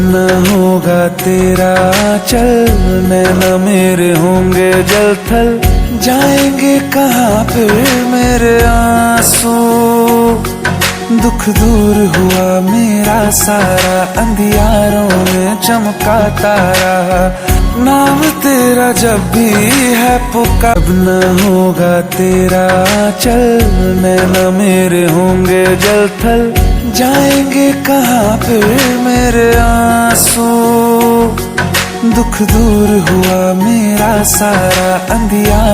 न होगा तेरा चल, नैना मेरे होंगे जल थल, जाएंगे कहाँ फिर मेरे आंसू। दुख दूर हुआ मेरा सारा, अंधियारों में चमका तारा, नाम तेरा जब भी है पुकार। अब न होगा तेरा चल, नैना मेरे होंगे जल थल, जाएंगे कहाँ फिर मेरे आंसू। दुख दूर हुआ मेरा सारा, अंधियार